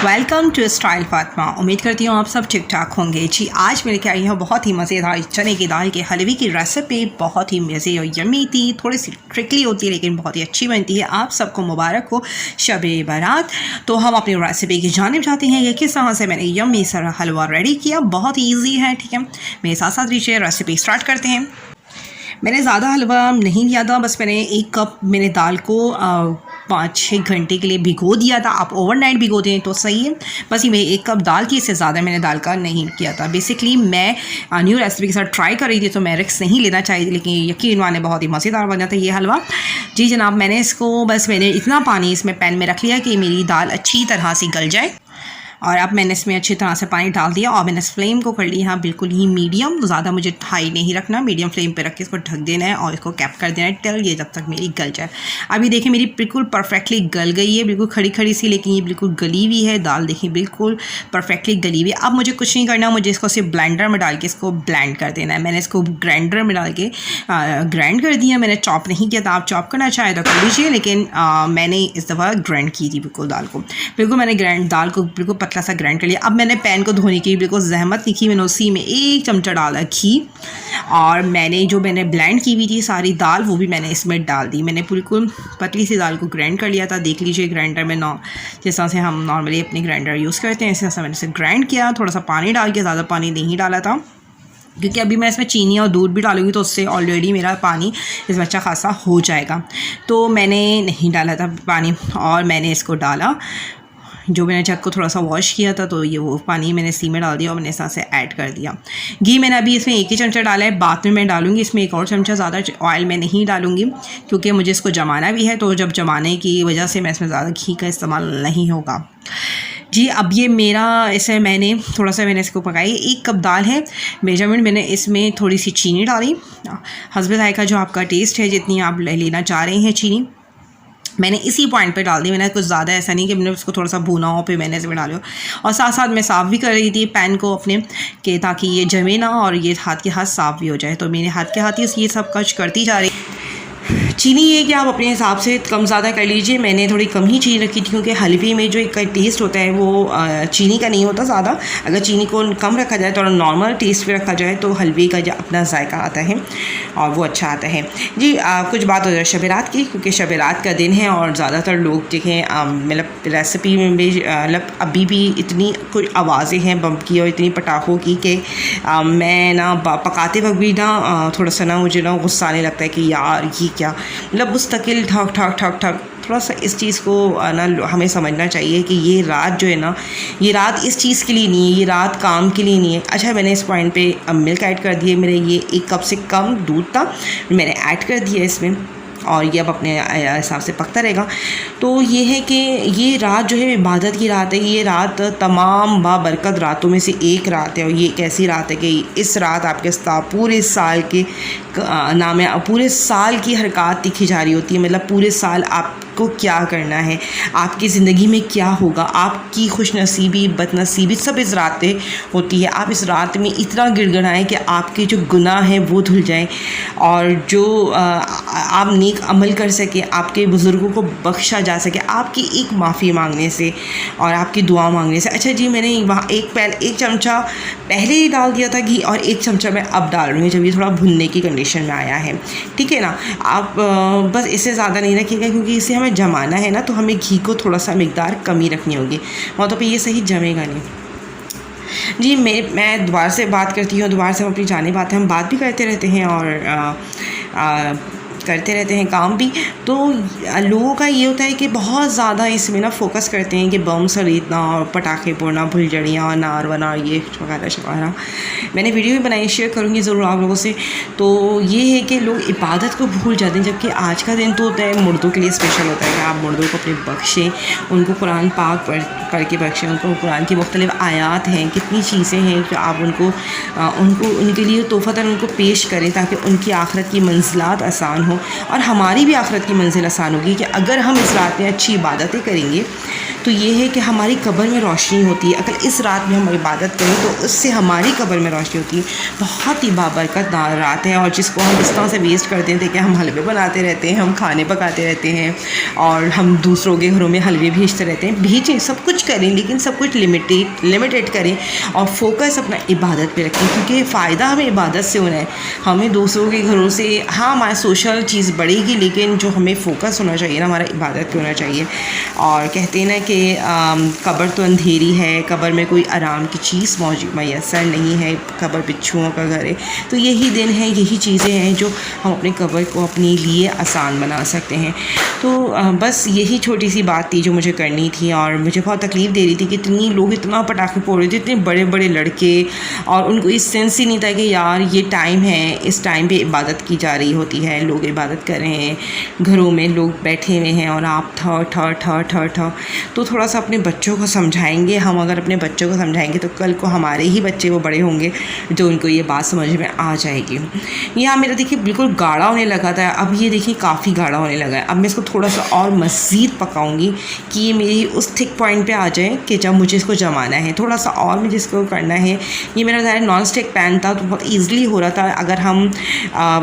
Welcome to style Fatima. उम्मीद करती हूँ आप सब ठीक ठाक होंगे। जी आज मैं लेके आई हूँ बहुत ही मज़ेदार चने की दाल के हलवे की रेसिपी। बहुत ही मज़े और यम्मी थी, थोड़ी सी ट्रिकली होती है लेकिन बहुत ही अच्छी बनती है। आप सबको मुबारक हो शब बारात। तो हम अपनी रेसिपी की जानिब जाते हैं कि किस तरह से मैंने यम्मी सा हलवा रेडी किया। बहुत ही ईजी है, ठीक है। मेरे साथ साथ लीजिए, रेसिपी स्टार्ट करते हैं। मैंने ज़्यादा हलवा नहीं लिया था, बस मैंने 1 कप मैंने दाल को 5-6 घंटे के लिए भिगो दिया था। आप ओवरनाइट भिगो दें तो सही है। बस ये मेरी 1 कप दाल की, इससे ज़्यादा मैंने दाल का नहीं किया था। बेसिकली मैं न्यू रेसिपी के साथ ट्राई कर रही थी तो मैं रिस्क नहीं लेना चाहिए, लेकिन यकीन माने बहुत ही मज़ेदार बना था ये हलवा। जी जनाब, मैंने इसको मैंने इतना पानी इसमें पैन में रख लिया कि मेरी दाल अच्छी तरह से गल जाए। और अब मैंने इसमें अच्छी तरह से पानी डाल दिया और मैंने इस फ्लेम को कर लिया बिल्कुल ही मीडियम। ज़्यादा मुझे हाई नहीं रखना, मीडियम फ्लेम पे रख के इसको ढक देना है और इसको कैप कर देना है टिल ये जब तक मेरी गल जाए। अभी देखिए मेरी बिल्कुल परफेक्टली गल गई है, बिल्कुल खड़ी खड़ी सी, लेकिन ये बिल्कुल गली हुई है दाल। देखिए बिल्कुल परफेक्टली गली हुई है। अब मुझे कुछ नहीं करना, मुझे इसको सिर्फ ब्लेंडर में डाल के इसको ब्लेंड कर देना है। मैंने इसको ग्राइंडर में डाल के ग्राइंड कर दिया। मैंने चॉप नहीं किया था, आप चॉप करना चाहे तो कर लीजिए, लेकिन मैंने इस दफ़ा ग्राइंड की थी बिल्कुल दाल को। बिल्कुल मैंने दाल को बिल्कुल पतला सा ग्राइंड कर लिया। अब मैंने पैन को धोने की बिल्कुल जहमत नहीं की। मैंने उसी में 1 चमचा डाला घी और मैंने ब्लेंड की हुई थी सारी दाल वो भी मैंने इसमें डाल दी। मैंने बिल्कुल पतली सी दाल को ग्राइंड कर लिया था। देख लीजिए ग्राइंडर में जिस तरह से हम नॉर्मली अपने ग्राइंडर यूज़ करते हैं इस तरह से मैंने इसे ग्राइंड किया। थोड़ा सा पानी डाल के, ज़्यादा पानी नहीं डाला था क्योंकि अभी मैं इसमें चीनी और दूध भी डालूंगी तो उससे ऑलरेडी मेरा पानी इसमें अच्छा खासा हो जाएगा। तो मैंने नहीं डाला था पानी और मैंने इसको डाला। जो मैंने जग को थोड़ा सा वॉश किया था तो ये वो पानी मैंने इसी में डाल दिया और मैंने इस तरह से ऐड कर दिया। घी मैंने अभी इसमें 1 ही चमचा डाला है, बाद में मैं डालूंगी इसमें 1 और चमचा। ज़्यादा ऑयल मैं नहीं डालूंगी क्योंकि मुझे इसको जमाना भी है, तो जब जमाने की वजह से मैं इसमें ज़्यादा घी का इस्तेमाल नहीं होगा। जी अब ये मेरा इसे मैंने थोड़ा सा इसको पकाई। 1 कप दाल है, मेजरमेंट मैंने इसमें थोड़ी सी चीनी डाली। हस्बे जायका जो आपका टेस्ट है, जितनी आप लेना चाह रहे हैं चीनी, मैंने इसी पॉइंट पे डाल दी। मैंने कुछ ज़्यादा ऐसा नहीं कि मैंने उसको थोड़ा सा भूना हो फिर मैंने इसमें डालो। और साथ साथ मैं साफ़ भी कर रही थी पैन को अपने के, ताकि ये जमे ना और ये हाथ के हाथ साफ़ भी हो जाए। तो मेरे हाथ के हाथ ही ये सब कुछ करती जा रही। चीनी ये कि आप अपने हिसाब से कम ज़्यादा कर लीजिए। मैंने थोड़ी कम ही चीनी रखी थी क्योंकि हलवे में जो एक टेस्ट होता है वो चीनी का नहीं होता ज़्यादा। अगर चीनी को कम रखा जाए तो नॉर्मल टेस्ट पे रखा जाए तो हलवे का जो अपना जायका आता है और वो अच्छा आता है। जी कुछ बात हो जाए शब रात की, क्योंकि शब रात का दिन है और ज़्यादातर लोग देखें मतलब रेसिपी में भी मतलब अभी भी इतनी कुछ आवाज़ें हैं बम की और इतनी पटाखों की कि मैं ना पकाते वक्त भी ना थोड़ा सा ना मुझे ना गुस्सा आने लगता है कि यार ये क्या, मतलब मुस्तकिल ठक ठक ठक ठक। थोड़ा सा इस चीज़ को ना हमें समझना चाहिए कि ये रात जो है ना, ये रात इस चीज़ के लिए नहीं है, ये रात काम के लिए नहीं है। अच्छा मैंने इस पॉइंट पे मिल्क ऐड कर दिए। मेरे ये 1 कप से कम दूध था, मैंने ऐड कर दिया इसमें और ये अब अपने हिसाब से पकता रहेगा। तो ये है कि ये रात जो है इबादत की रात है। ये रात तमाम बाबरकत रातों में से एक रात है और ये एक ऐसी रात है कि इस रात आपके पूरे साल के नाम है, पूरे साल की हरकत लिखी जा रही होती है। मतलब पूरे साल आपको क्या करना है, आपकी ज़िंदगी में क्या होगा, आपकी खुशनसीबी बदनसीबी सब इस रात पे होती है। आप इस रात में इतना गिड़गड़ाएं कि आपके जो गुनाह हैं वो धुल जाएं और जो आप नेक अमल कर सके, आपके बुज़ुर्गों को बख्शा जा सके आपकी एक माफ़ी मांगने से और आपकी दुआ मांगने से। अच्छा जी मैंने वहाँ 1 चमचा पहले ही डाल दिया था घी और 1 चमचा मैं अब डाल रही हूँ जब ये थोड़ा भुनने की कंडीशन में आया है, ठीक है ना। आप बस इससे ज़्यादा नहीं रखिएगा क्योंकि इसे हमें जमाना है ना, तो हमें घी को थोड़ा सा मिकदार कम ही रखनी होगी, वहाँ तो ये सही जमेगा नहीं। जी मैं दोबारा से बात करती हूँ, दोबारा से हम अपनी जाने बात है, हम बात भी करते रहते हैं और करते रहते हैं काम भी। तो लोगों का ये होता है कि बहुत ज़्यादा इसमें ना फोकस करते हैं कि बम खरीदना और पटाखे फोड़ना, फुलझड़ियाँ, अनार वनार ये वगैरह शगैरह। मैंने वीडियो भी बनाई, शेयर करूँगी ज़रूर आप लोगों से। तो ये है कि लोग इबादत को भूल जाते हैं, जबकि आज का दिन तो होता है मुर्दों के लिए स्पेशल होता है कि आप मुर्दों को अपने बख्शें, उनको कुरान पाक पढ़ के बख्शें, उनको कुरान की मुख्तलिफ आयात हैं, कितनी चीज़ें हैं कि आप उनको उनके लिए तोहफ़तन उनको पेश करें ताकि उनकी आखिरत की मंजिलात आसान हो और हमारी भी आखिरत की मंजिल आसान होगी। कि अगर हम इस रात में अच्छी इबादतें करेंगे तो ये है कि हमारी कब्र में रोशनी होती है। अगर इस रात में हम इबादत करें तो उससे हमारी कब्र में रोशनी होती है। बहुत ही बाबरकत रात है और जिसको हम इस तरह से वेस्ट कर देते हैं कि हम हलवे बनाते रहते हैं, हम खाने पकाते रहते हैं और हम दूसरों के घरों में हलवे भेजते रहते हैं। भेजें, सब कुछ करें लेकिन सब कुछ लिमिटेड करें और फोकस अपना इबादत पे रखें, क्योंकि फ़ायदा हमें इबादत से होना है। हमें दूसरों के घरों से हाँ हमारा सोशल चीज़ बढ़ेगी, लेकिन जो हमें फ़ोकस होना चाहिए ना हमारा इबादत पे होना चाहिए। और कहते हैं ना कि कब्र तो अंधेरी है, कब्र में कोई आराम की चीज़ मैसर नहीं है, कब्र बिच्छुओं का घर है। तो यही दिन है, यही चीज़ें हैं जो हम अपने कब्र को अपने लिए आसान बना सकते हैं। तो बस यही छोटी सी बात थी जो मुझे करनी थी। और मुझे बहुत तकलीफ़ दे रही थी कि इतनी लोग इतना पटाखे फोड़ रहे थे, इतने बड़े बड़े लड़के, और उनको इस सेंस ही नहीं था कि यार ये टाइम है, इस टाइम पे इबादत की जा रही होती है, लोग इबादत कर रहे हैं, घरों में लोग बैठे हुए हैं और आप ठ। तो थोड़ा सा अपने बच्चों को समझाएंगे, हम अगर अपने बच्चों को समझाएंगे तो कल को हमारे ही बच्चे वो बड़े होंगे जो उनको ये बात समझ में आ जाएगी। यहाँ मेरा देखिए बिल्कुल गाढ़ा होने लगा था, अब ये देखिए काफ़ी गाढ़ा होने लगा है। अब मैं इसको थोड़ा सा और मज़ीद पकाऊंगी कि ये मेरी उस थिक पॉइंट पे आ जाए कि जब मुझे इसको जमाना है, थोड़ा सा और मुझे इसको करना है। ये मेरा ज़्यादा नॉन स्टिक पैन था तो बहुत ईज़िली हो रहा था। अगर हम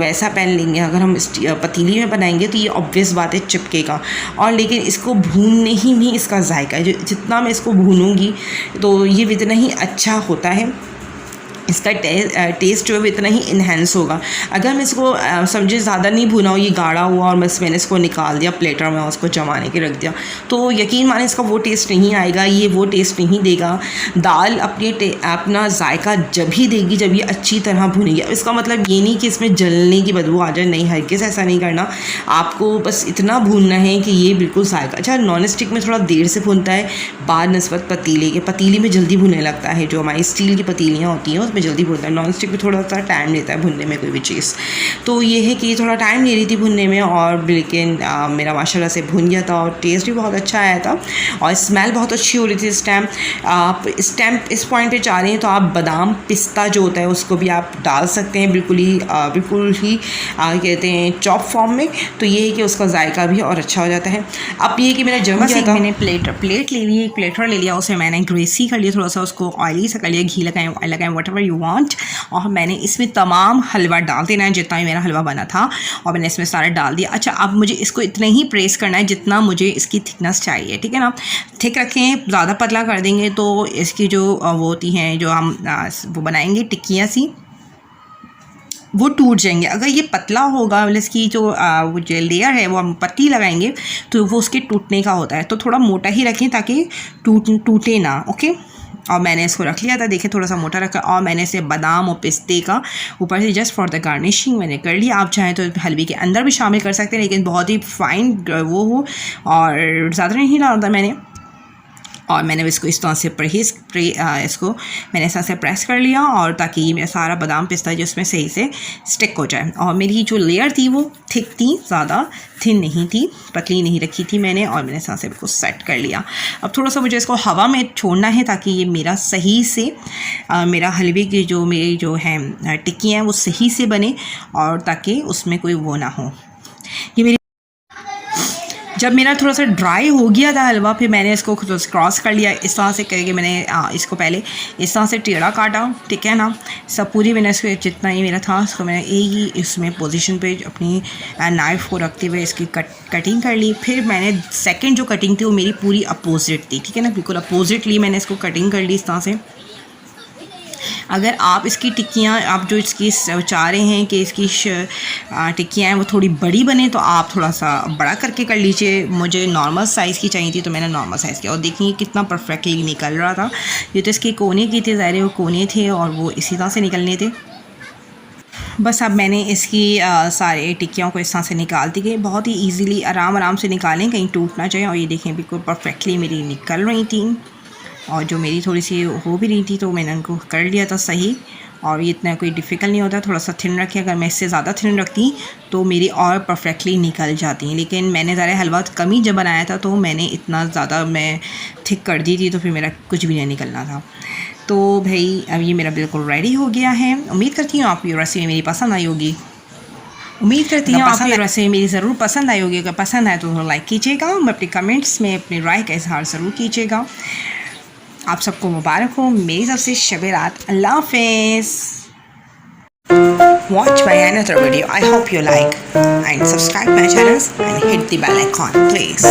वैसा पैन लेंगे, अगर हम पतीली में बनाएंगे तो ये ऑब्वियस बात है चिपकेगा। और लेकिन इसको भूनने ही में इसका जायका है, जितना मैं इसको भूनूंगी तो ये इतना ही अच्छा होता है, इसका टेस्ट जो है वो इतना ही इन्हेंस होगा। अगर मैं इसको समझे ज़्यादा नहीं भुना हो, ये गाढ़ा हुआ और बस मैंने इसको निकाल दिया प्लेटर में, उसको जमाने के रख दिया, तो यकीन माने इसका वो टेस्ट नहीं आएगा, ये वो टेस्ट नहीं देगा। दाल अपना जायका जब ही देगी जब ये अच्छी तरह भुनेगी। इसका मतलब ये नहीं कि इसमें जलने की बदबू आ जाए, नहीं, हरगिज़ ऐसा नहीं करना। आपको बस इतना भूनना है कि ये बिल्कुल जायका। अच्छा, नॉन स्टिक में थोड़ा देर से भुनता है बाद नस्बत पतीली में जल्दी भुनने लगता है। जो हमारी स्टील की पतीलियाँ होती हैं उसमें जल्दी भुनता है, नॉन स्टिक में थोड़ा सा टाइम लेता है भुनने में कोई भी चीज़। तो ये है कि थोड़ा टाइम ले रही थी भुनने में, और लेकिन मेरा माशाल्लाह से भुन गया था और टेस्ट भी बहुत अच्छा आया था और स्मेल बहुत अच्छी हो रही थी। आप इस पॉइंट पे चाह रहे हैं तो आप बादाम पिस्ता जो होता है उसको भी आप डाल सकते हैं, बिल्कुल ही कहते हैं चॉप फॉर्म में। तो ये है कि उसका जायका भी और अच्छा हो जाता है। अब ये कि मेरा जम गया था, मैंने प्लेट ले ली, एक प्लेटर ले लिया, उसमें मैंने ग्रेसी कर लिया, थोड़ा सा उसको ऑयली सा कर लिया, घी लगाएं, ऑयल लगाएं, वट एवर यू वांट। और मैंने इसमें तमाम हलवा डाल देना है जितना ही मेरा हलवा बना था, और मैंने इसमें सारा डाल दिया। अच्छा, अब मुझे इसको इतना ही प्रेस करना है जितना मुझे इसकी थिकनेस चाहिए, ठीक है ना। थिक रखें, ज़्यादा पतला कर देंगे तो इसकी जो वो होती हैं, जो हम वो बनाएंगे टिक्कियाँ सी, वो टूट जाएंगे। अगर ये पतला होगा, मतलब इसकी जो लेयर है वो हम पत्ती लगाएंगे तो वो उसके टूटने का होता है। तो थोड़ा मोटा ही रखें ताकि टूटे ना, ओके। और मैंने इसको रख लिया था, देखिए थोड़ा सा मोटा रखा, और मैंने इसे बादाम और पिस्ते का ऊपर से जस्ट फॉर द गार्निशिंग मैंने कर लिया। आप चाहें तो हलवे के अंदर भी शामिल कर सकते हैं, लेकिन बहुत ही फाइन वो हो, और ज़्यादा नहीं डाला था मैंने। और मैंने इसको इस तरह से इसको मैंने इस तरह से प्रेस कर लिया, और ताकि ये मेरा सारा बादाम पिस्ता जो उसमें सही से स्टिक हो जाए। और मेरी जो लेयर थी वो थिक थी, ज़्यादा थिन नहीं थी, पतली नहीं रखी थी मैंने, और मैंने इस तरह से इसको सेट कर लिया। अब थोड़ा सा मुझे इसको हवा में छोड़ना है ताकि ये मेरा सही से मेरा हलवे की जो मेरी जो है टिक्की हैं वो सही से बने, और ताकि उसमें कोई वो ना हो। ये मेरी जब मेरा थोड़ा सा ड्राई हो गया था हलवा, फिर मैंने इसको क्रॉस कर लिया इस तरह से करके। मैंने इसको पहले इस तरह से टेढ़ा काटा, ठीक है ना। सब पूरी मैंने इसको जितना ही मेरा था उसको मैंने एक ही इसमें पोजीशन पे अपनी नाइफ़ को रखते हुए इसकी कटिंग कर ली। फिर मैंने सेकंड जो कटिंग थी वो मेरी पूरी अपोजिट थी, ठीक है ना, बिल्कुल अपोजिटली मैंने इसको कटिंग कर ली इस तरह से। अगर आप इसकी टिक्कियाँ, आप जो इसकी चाह रहे हैं कि इसकी टिक्कियाँ हैं वो थोड़ी बड़ी बने, तो आप थोड़ा सा बड़ा करके कर लीजिए। मुझे नॉर्मल साइज़ की चाहिए थी तो मैंने नॉर्मल साइज़ किया, और देखिए कितना परफेक्टली निकल रहा था। ये तो इसके कोने की थे, ज़ाहिर है वो कोने थे और वो इसी तरह से निकलने थे। बस अब मैंने इसकी सारे टिक्कियों को इस तरह से निकाल दी गई, बहुत ही ईजीली आराम से निकालें, कहीं टूट ना जाए। और ये देखें बिल्कुल परफेक्टली मेरी निकल रही थी, और जो मेरी थोड़ी सी हो भी रही थी तो मैंने उनको कर लिया था सही। और ये इतना कोई डिफ़िकल्ट नहीं होता, थोड़ा सा थिन रखें। अगर मैं इससे ज़्यादा थिन रखती तो मेरी और परफेक्टली निकल जाती, लेकिन मैंने ज़रा हलवा कम ही जब बनाया था तो मैंने इतना ज़्यादा मैं थिक कर दी थी, तो फिर मेरा कुछ भी नहीं निकलना था। तो भाई अब ये मेरा बिल्कुल रेडी हो गया है। उम्मीद करती हूँ आपको ये रेसिपी मेरी पसंद आई होगी। उम्मीद करती हूँ आपको ये रेसिपी मेरी ज़रूर पसंद आई होगी। अगर पसंद आए तो लाइक कीजिएगा, अपने कमेंट्स में अपनी राय का इजहार ज़रूर कीजिएगा। आप सबको मुबारक हो मेरी तरफ से शब-ए-रात। अल्लाह हाफ़िज़। Watch my another video. I hope you like and subscribe my channels and hit the bell icon, please.